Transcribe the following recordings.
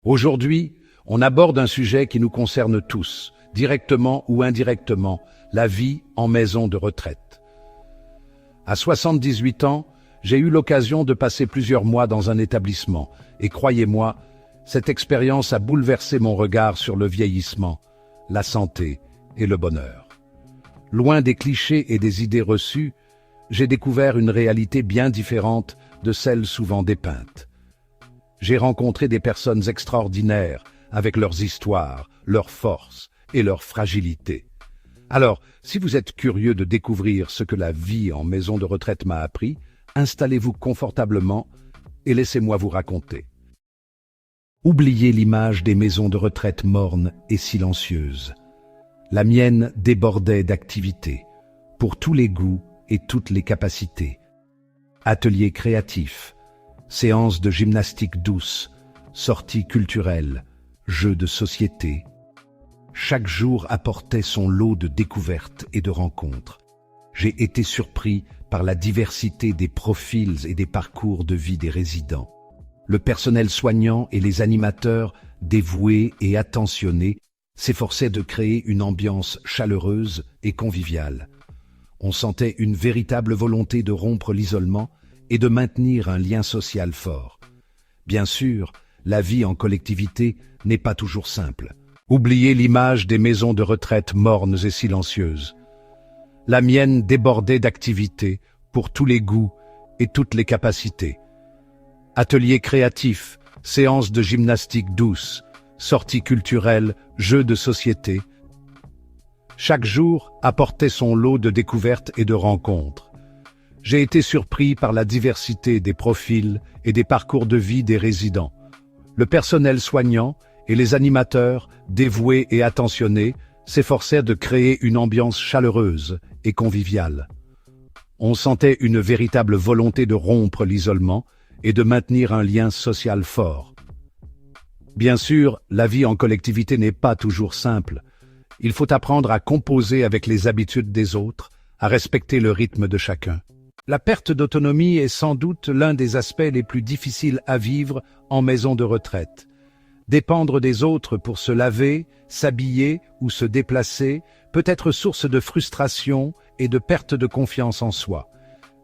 Aujourd'hui, on aborde un sujet qui nous concerne tous, directement ou indirectement, la vie en maison de retraite. À 78 ans, j'ai eu l'occasion de passer plusieurs mois dans un établissement, et croyez-moi, cette expérience a bouleversé mon regard sur le vieillissement, la santé et le bonheur. Loin des clichés et des idées reçues, j'ai découvert une réalité bien différente de celle souvent dépeinte. J'ai rencontré des personnes extraordinaires, avec leurs histoires, leurs forces et leurs fragilités. Alors, si vous êtes curieux de découvrir ce que la vie en maison de retraite m'a appris, installez-vous confortablement et laissez-moi vous raconter. Oubliez l'image des maisons de retraite mornes et silencieuses. La mienne débordait d'activités, pour tous les goûts et toutes les capacités. Ateliers créatifs, séances de gymnastique douce, sorties culturelles, jeux de société. Chaque jour apportait son lot de découvertes et de rencontres. J'ai été surpris par la diversité des profils et des parcours de vie des résidents. Le personnel soignant et les animateurs, dévoués et attentionnés, s'efforçaient de créer une ambiance chaleureuse et conviviale. On sentait une véritable volonté de rompre l'isolement et de maintenir un lien social fort. Bien sûr, la vie en collectivité n'est pas toujours simple. Oubliez l'image des maisons de retraite mornes et silencieuses. La mienne débordait d'activités pour tous les goûts et toutes les capacités. Ateliers créatifs, séances de gymnastique douce, sorties culturelles, jeux de société. Chaque jour apportait son lot de découvertes et de rencontres. J'ai été surpris par la diversité des profils et des parcours de vie des résidents. Le personnel soignant et les animateurs, dévoués et attentionnés, s'efforçèrent de créer une ambiance chaleureuse et conviviale. On sentait une véritable volonté de rompre l'isolement et de maintenir un lien social fort. Bien sûr, la vie en collectivité n'est pas toujours simple. Il faut apprendre à composer avec les habitudes des autres, à respecter le rythme de chacun. La perte d'autonomie est sans doute l'un des aspects les plus difficiles à vivre en maison de retraite. Dépendre des autres pour se laver, s'habiller ou se déplacer peut être source de frustration et de perte de confiance en soi.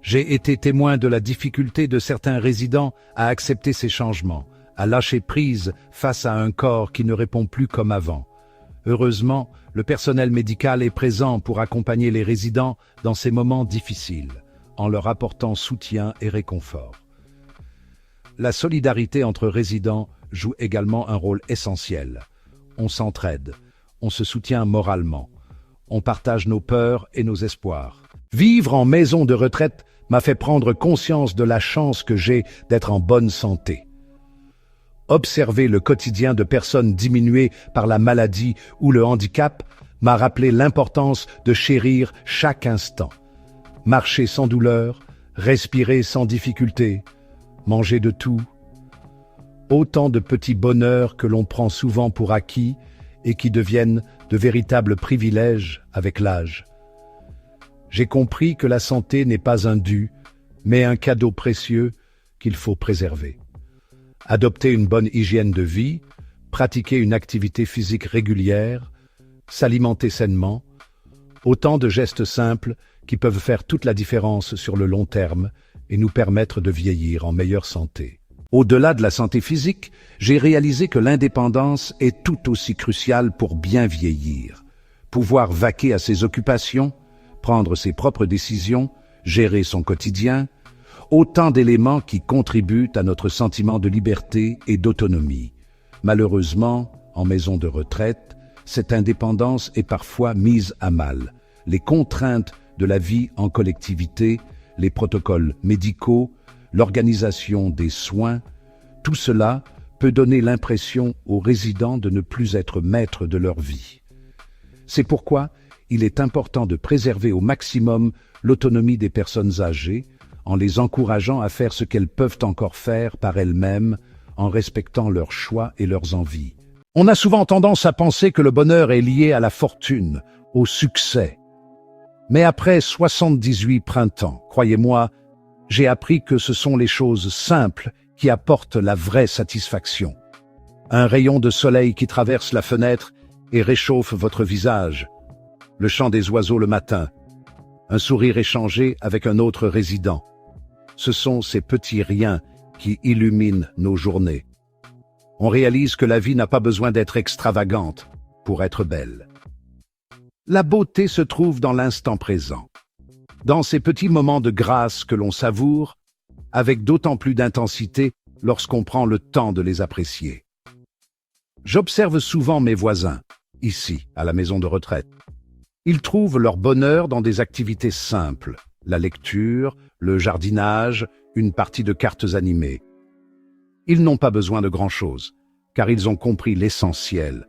J'ai été témoin de la difficulté de certains résidents à accepter ces changements, à lâcher prise face à un corps qui ne répond plus comme avant. Heureusement, le personnel médical est présent pour accompagner les résidents dans ces moments difficiles, en leur apportant soutien et réconfort. La solidarité entre résidents joue également un rôle essentiel. On s'entraide, on se soutient moralement, on partage nos peurs et nos espoirs. Vivre en maison de retraite m'a fait prendre conscience de la chance que j'ai d'être en bonne santé. Observer le quotidien de personnes diminuées par la maladie ou le handicap m'a rappelé l'importance de chérir chaque instant. Marcher sans douleur, respirer sans difficulté, manger de tout. Autant de petits bonheurs que l'on prend souvent pour acquis et qui deviennent de véritables privilèges avec l'âge. J'ai compris que la santé n'est pas un dû, mais un cadeau précieux qu'il faut préserver. Adopter une bonne hygiène de vie, pratiquer une activité physique régulière, s'alimenter sainement, autant de gestes simples qui peuvent faire toute la différence sur le long terme et nous permettre de vieillir en meilleure santé. Au-delà de la santé physique, j'ai réalisé que l'indépendance est tout aussi cruciale pour bien vieillir. Pouvoir vaquer à ses occupations, prendre ses propres décisions, gérer son quotidien, autant d'éléments qui contribuent à notre sentiment de liberté et d'autonomie. Malheureusement, en maison de retraite, cette indépendance est parfois mise à mal. Les contraintes de la vie en collectivité, les protocoles médicaux, l'organisation des soins, tout cela peut donner l'impression aux résidents de ne plus être maîtres de leur vie. C'est pourquoi il est important de préserver au maximum l'autonomie des personnes âgées, en les encourageant à faire ce qu'elles peuvent encore faire par elles-mêmes, en respectant leurs choix et leurs envies. On a souvent tendance à penser que le bonheur est lié à la fortune, au succès. Mais après 78 printemps, croyez-moi, j'ai appris que ce sont les choses simples qui apportent la vraie satisfaction. Un rayon de soleil qui traverse la fenêtre et réchauffe votre visage. Le chant des oiseaux le matin. Un sourire échangé avec un autre résident. Ce sont ces petits riens qui illuminent nos journées. On réalise que la vie n'a pas besoin d'être extravagante pour être belle. La beauté se trouve dans l'instant présent, dans ces petits moments de grâce que l'on savoure, avec d'autant plus d'intensité lorsqu'on prend le temps de les apprécier. J'observe souvent mes voisins, ici, à la maison de retraite. Ils trouvent leur bonheur dans des activités simples, la lecture, le jardinage, une partie de cartes animées. Ils n'ont pas besoin de grand-chose, car ils ont compris l'essentiel.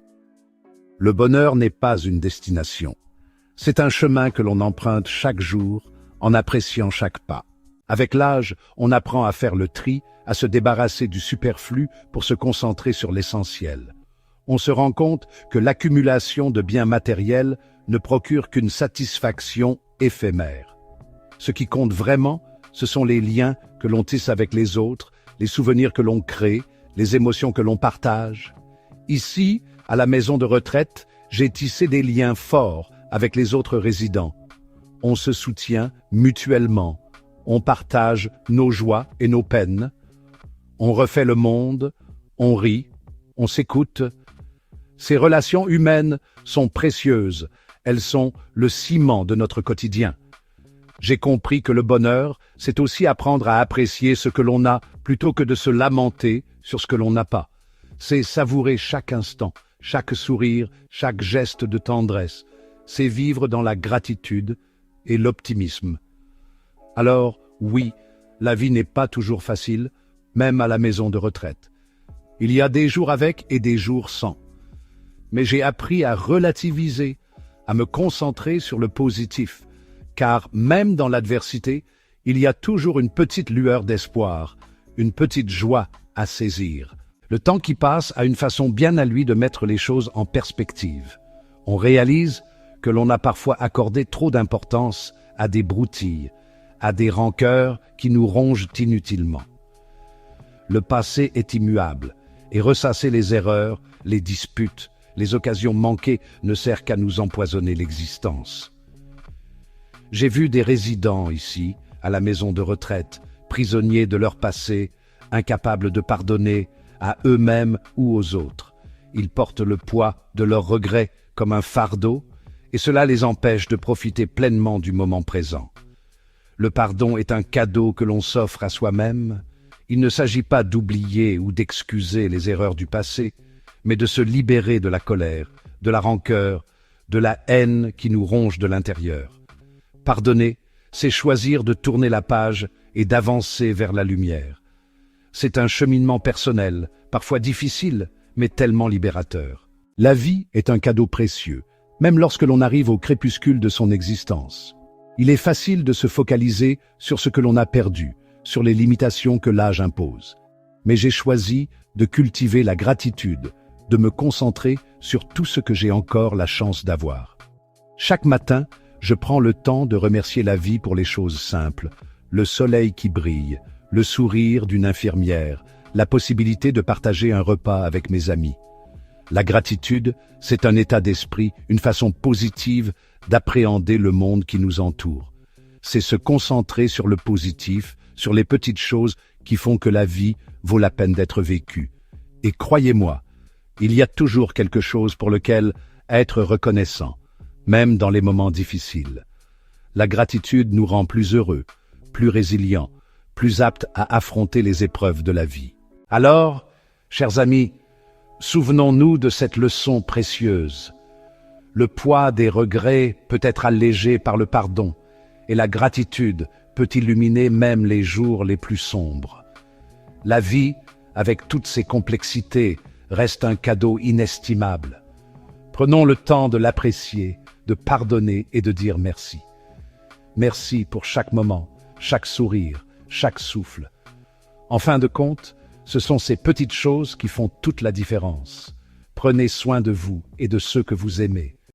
Le bonheur n'est pas une destination. C'est un chemin que l'on emprunte chaque jour, en appréciant chaque pas. Avec l'âge, on apprend à faire le tri, à se débarrasser du superflu pour se concentrer sur l'essentiel. On se rend compte que l'accumulation de biens matériels ne procure qu'une satisfaction éphémère. Ce qui compte vraiment, ce sont les liens que l'on tisse avec les autres, les souvenirs que l'on crée, les émotions que l'on partage. Ici, à la maison de retraite, j'ai tissé des liens forts avec les autres résidents. On se soutient mutuellement, on partage nos joies et nos peines, on refait le monde, on rit, on s'écoute. Ces relations humaines sont précieuses, elles sont le ciment de notre quotidien. J'ai compris que le bonheur, c'est aussi apprendre à apprécier ce que l'on a plutôt que de se lamenter sur ce que l'on n'a pas. C'est savourer chaque instant, chaque sourire, chaque geste de tendresse. C'est vivre dans la gratitude et l'optimisme. Alors, oui, la vie n'est pas toujours facile, même à la maison de retraite. Il y a des jours avec et des jours sans. Mais j'ai appris à relativiser, à me concentrer sur le positif, car même dans l'adversité, il y a toujours une petite lueur d'espoir, une petite joie à saisir. Le temps qui passe a une façon bien à lui de mettre les choses en perspective. On réalise que l'on a parfois accordé trop d'importance à des broutilles, à des rancœurs qui nous rongent inutilement. Le passé est immuable, et ressasser les erreurs, les disputes, les occasions manquées ne sert qu'à nous empoisonner l'existence. J'ai vu des résidents ici, à la maison de retraite, prisonniers de leur passé, incapables de pardonner à eux-mêmes ou aux autres. Ils portent le poids de leurs regrets comme un fardeau, et cela les empêche de profiter pleinement du moment présent. Le pardon est un cadeau que l'on s'offre à soi-même. Il ne s'agit pas d'oublier ou d'excuser les erreurs du passé, mais de se libérer de la colère, de la rancœur, de la haine qui nous ronge de l'intérieur. Pardonner, c'est choisir de tourner la page et d'avancer vers la lumière. C'est un cheminement personnel, parfois difficile, mais tellement libérateur. La vie est un cadeau précieux, même lorsque l'on arrive au crépuscule de son existence. Il est facile de se focaliser sur ce que l'on a perdu, sur les limitations que l'âge impose. Mais j'ai choisi de cultiver la gratitude, de me concentrer sur tout ce que j'ai encore la chance d'avoir. Chaque matin, je prends le temps de remercier la vie pour les choses simples, le soleil qui brille, le sourire d'une infirmière, la possibilité de partager un repas avec mes amis. La gratitude, c'est un état d'esprit, une façon positive d'appréhender le monde qui nous entoure. C'est se concentrer sur le positif, sur les petites choses qui font que la vie vaut la peine d'être vécue. Et croyez-moi, il y a toujours quelque chose pour lequel être reconnaissant, même dans les moments difficiles. La gratitude nous rend plus heureux, plus résilients, plus aptes à affronter les épreuves de la vie. Alors, chers amis, souvenons-nous de cette leçon précieuse. Le poids des regrets peut être allégé par le pardon, et la gratitude peut illuminer même les jours les plus sombres. La vie, avec toutes ses complexités, reste un cadeau inestimable. Prenons le temps de l'apprécier, de pardonner et de dire merci. Merci pour chaque moment, chaque sourire, chaque souffle. En fin de compte, ce sont ces petites choses qui font toute la différence. Prenez soin de vous et de ceux que vous aimez.